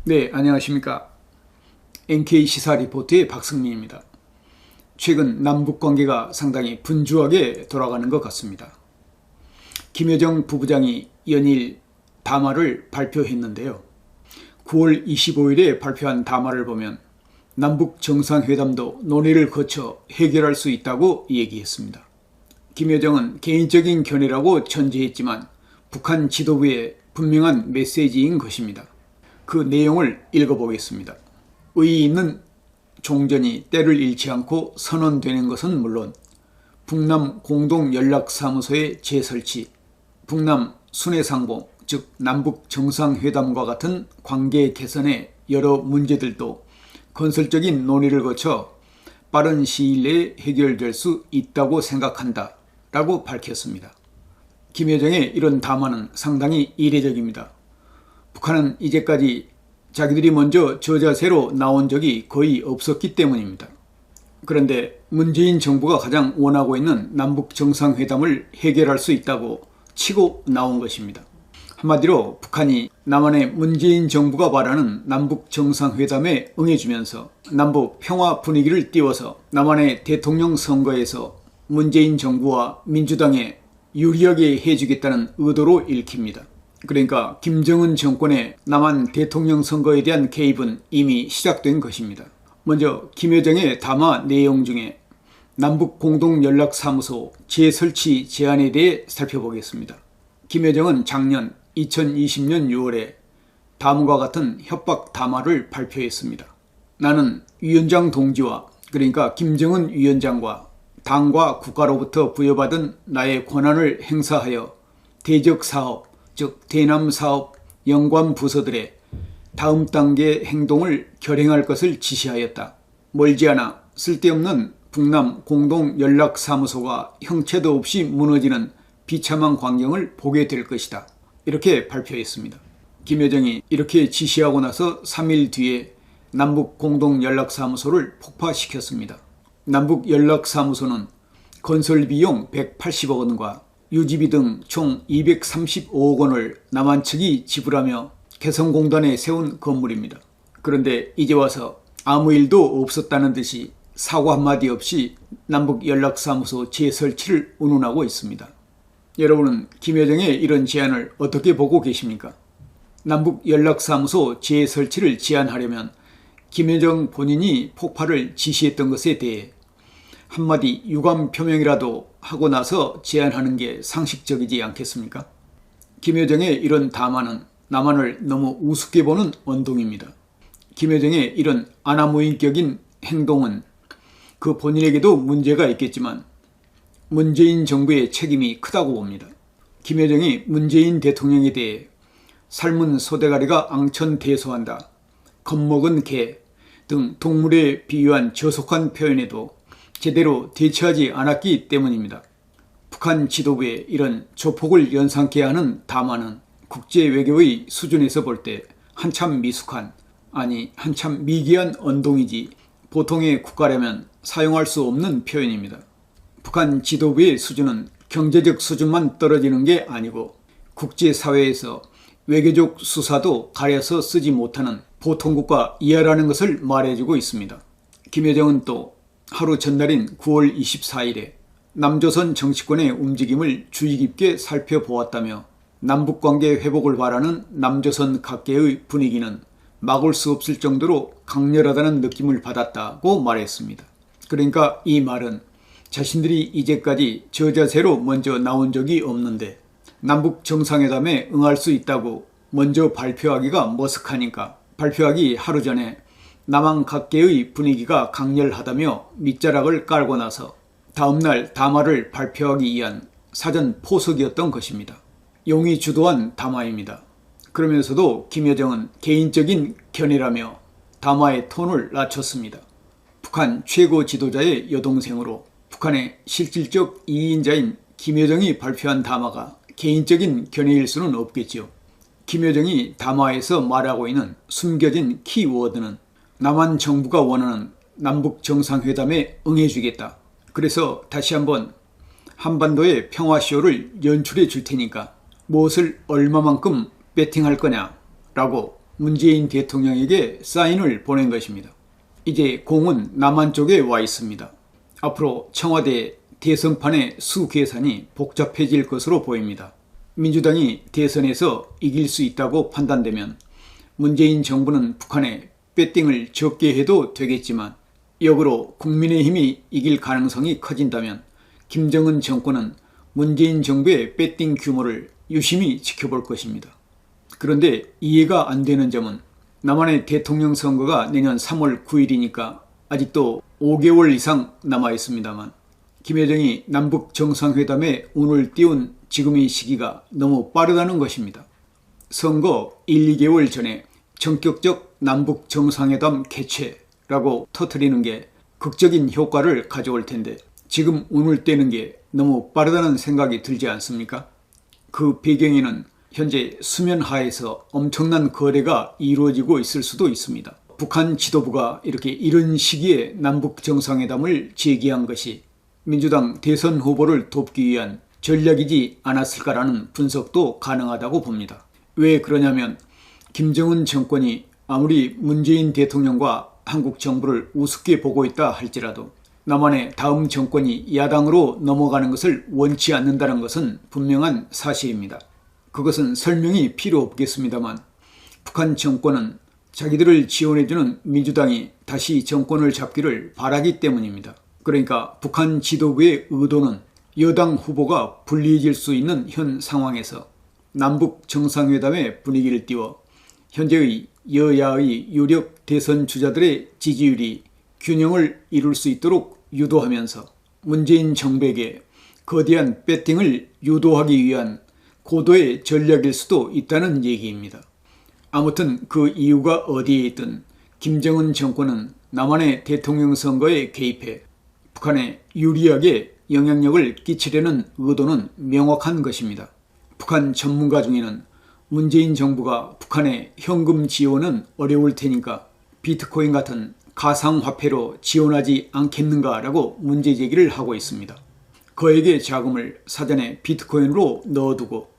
네, 안녕하십니까. NK시사 리포트의 박승민입니다. 최근 남북 관계가 상당히 분주하게 돌아가는 것 같습니다. 김여정 부부장이 연일 담화를 발표했는데요. 9월 25일에 발표한 담화를 보면 남북 정상회담도 논의를 거쳐 해결할 수 있다고 얘기했습니다. 김여정은 개인적인 견해라고 전제했지만 북한 지도부의 분명한 메시지인 것입니다. 그 내용을 읽어보겠습니다. 의의 있는 종전이 때를 잃지 않고 선언되는 것은 물론 북남 공동연락사무소의 재설치, 북남 순회상봉, 즉 남북 정상회담과 같은 관계 개선의 여러 문제들도 건설적인 논의를 거쳐 빠른 시일 내에 해결될 수 있다고 생각한다 라고 밝혔습니다. 김여정의 이런 담화는 상당히 이례적입니다. 북한은 이제까지 자기들이 먼저 저 자세로 나온 적이 거의 없었기 때문입니다. 그런데 문재인 정부가 가장 원하고 있는 남북 정상회담을 해결할 수 있다고 치고 나온 것입니다. 한마디로 북한이 남한의 문재인 정부가 바라는 남북 정상회담에 응해주면서 남북 평화 분위기를 띄워서 남한의 대통령 선거에서 문재인 정부와 민주당에 유리하게 해주겠다는 의도로 읽힙니다. 그러니까 김정은 정권의 남한 대통령 선거에 대한 개입은 이미 시작된 것입니다. 먼저 김여정의 담화 내용 중에 남북 공동연락사무소 재설치 제안에 대해 살펴보겠습니다. 김여정은 작년 2020년 6월에 다음과 같은 협박 담화를 발표했습니다. 나는 위원장 동지와 그러니까 김정은 위원장과 당과 국가로부터 부여받은 나의 권한을 행사하여 대적 사업, 즉 대남 사업 연관 부서들의 다음 단계 행동을 결행할 것을 지시하였다. 멀지 않아 쓸데없는 북남 공동연락사무소가 형체도 없이 무너지는 비참한 광경을 보게 될 것이다. 이렇게 발표했습니다. 김여정이 이렇게 지시하고 나서 3일 뒤에 남북 공동연락사무소를 폭파시켰습니다. 남북연락사무소는 건설비용 180억 원과 유지비 등 총 235억 원을 남한 측이 지불하며 개성공단에 세운 건물입니다. 그런데 이제 와서 아무 일도 없었다는 듯이 사과 한마디 없이 남북연락사무소 재설치를 운운하고 있습니다. 여러분은 김여정의 이런 제안을 어떻게 보고 계십니까? 남북연락사무소 재설치를 제안하려면 김여정 본인이 폭파를 지시했던 것에 대해 한마디 유감 표명이라도 하고 나서 제안하는 게 상식적이지 않겠습니까? 김여정의 이런 담화는 남한을 너무 우습게 보는 언동입니다. 김여정의 이런 아나무인격인 행동은 그 본인에게도 문제가 있겠지만 문재인 정부의 책임이 크다고 봅니다. 김여정이 문재인 대통령에 대해 삶은 소대가리가 앙천대소한다, 겁먹은 개 등 동물에 비유한 저속한 표현에도 제대로 대처하지 않았기 때문입니다. 북한 지도부의 이런 조폭을 연상케 하는 담화는 국제외교의 수준에서 볼 때 한참 미숙한, 아니 한참 미개한 언동이지 보통의 국가라면 사용할 수 없는 표현입니다. 북한 지도부의 수준은 경제적 수준만 떨어지는 게 아니고 국제사회에서 외교적 수사도 가려서 쓰지 못하는 보통국가 이하라는 것을 말해주고 있습니다. 김여정은 또 하루 전날인 9월 24일에 남조선 정치권의 움직임을 주의 깊게 살펴보았다며 남북관계 회복을 바라는 남조선 각계의 분위기는 막을 수 없을 정도로 강렬하다는 느낌을 받았다고 말했습니다. 그러니까 이 말은 자신들이 이제까지 저 자세로 먼저 나온 적이 없는데 남북 정상회담에 응할 수 있다고 먼저 발표하기가 머쓱하니까 발표하기 하루 전에 남한 각계의 분위기가 강렬하다며 밑자락을 깔고 나서 다음날 담화를 발표하기 위한 사전 포석이었던 것입니다. 용이 주도한 담화입니다. 그러면서도 김여정은 개인적인 견해라며 담화의 톤을 낮췄습니다. 북한 최고 지도자의 여동생으로 북한의 실질적 2인자인 김여정이 발표한 담화가 개인적인 견해일 수는 없겠지요. 김여정이 담화에서 말하고 있는 숨겨진 키워드는 남한 정부가 원하는 남북 정상회담에 응해주겠다. 그래서 다시 한번 한반도의 평화쇼를 연출해 줄 테니까 무엇을 얼마만큼 배팅할 거냐 라고 문재인 대통령에게 사인을 보낸 것입니다. 이제 공은 남한 쪽에 와 있습니다. 앞으로 청와대 대선판의 수계산이 복잡해질 것으로 보입니다. 민주당이 대선에서 이길 수 있다고 판단되면 문재인 정부는 북한에 배팅을 적게 해도 되겠지만, 역으로 국민의힘이 이길 가능성이 커진다면 김정은 정권은 문재인 정부의 배팅 규모를 유심히 지켜볼 것입니다. 그런데 이해가 안 되는 점은 남한의 대통령 선거가 내년 3월 9일이니까 아직도 5개월 이상 남아 있습니다만, 김여정이 남북 정상회담에 운을 띄운 지금 이 시기가 너무 빠르다는 것입니다. 선거 1, 2개월 전에 전격적 남북 정상회담 개최라고 터뜨리는 게 극적인 효과를 가져올 텐데, 지금 운을 떼는 게 너무 빠르다는 생각이 들지 않습니까? 그 배경에는 현재 수면 하에서 엄청난 거래가 이루어지고 있을 수도 있습니다. 북한 지도부가 이렇게 이런 시기에 남북 정상회담을 제기한 것이 민주당 대선 후보를 돕기 위한 전략이지 않았을까라는 분석도 가능하다고 봅니다. 왜 그러냐면 김정은 정권이 아무리 문재인 대통령과 한국 정부를 우습게 보고 있다 할지라도 남한의 다음 정권이 야당으로 넘어가는 것을 원치 않는다는 것은 분명한 사실입니다. 그것은 설명이 필요 없겠습니다만, 북한 정권은 자기들을 지원해주는 민주당이 다시 정권을 잡기를 바라기 때문입니다. 그러니까 북한 지도부의 의도는 여당 후보가 불리해질 수 있는 현 상황에서 남북 정상회담의 분위기를 띄워 현재의 여야의 유력 대선 주자들의 지지율이 균형을 이룰 수 있도록 유도하면서 문재인 정부에게 거대한 배팅을 유도하기 위한 고도의 전략일 수도 있다는 얘기입니다. 아무튼 그 이유가 어디에 있든 김정은 정권은 남한의 대통령 선거에 개입해 북한에 유리하게 영향력을 끼치려는 의도는 명확한 것입니다. 북한 전문가 중에는 문재인 정부가 북한의 현금 지원은 어려울 테니까 비트코인 같은 가상화폐로 지원하지 않겠는가라고 문제제기를 하고 있습니다. 거액의 자금을 사전에 비트코인으로 넣어두고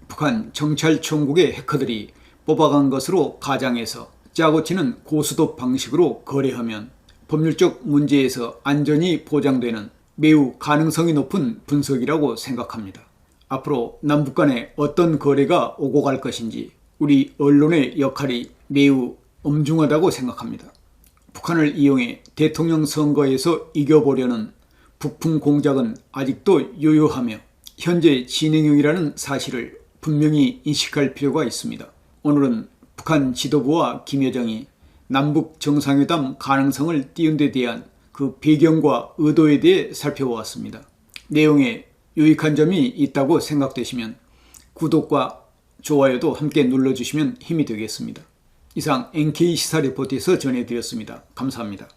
북한 정찰총국의 해커들이 뽑아간 것으로 가장해서 짜고 치는 고스톱 방식으로 거래하면 법률적 문제에서 안전이 보장되는 매우 가능성이 높은 분석이라고 생각합니다. 앞으로 남북 간에 어떤 거래가 오고 갈 것인지 우리 언론의 역할이 매우 엄중하다고 생각합니다. 북한을 이용해 대통령 선거에서 이겨보려는 북풍 공작은 아직도 유효하며 현재 진행형이라는 사실을 분명히 인식할 필요가 있습니다. 오늘은 북한 지도부와 김여정이 남북 정상회담 가능성을 띄운 데 대한 그 배경과 의도에 대해 살펴보았습니다. 내용에 유익한 점이 있다고 생각되시면 구독과 좋아요도 함께 눌러주시면 힘이 되겠습니다. 이상 NK시사리포트에서 전해드렸습니다. 감사합니다.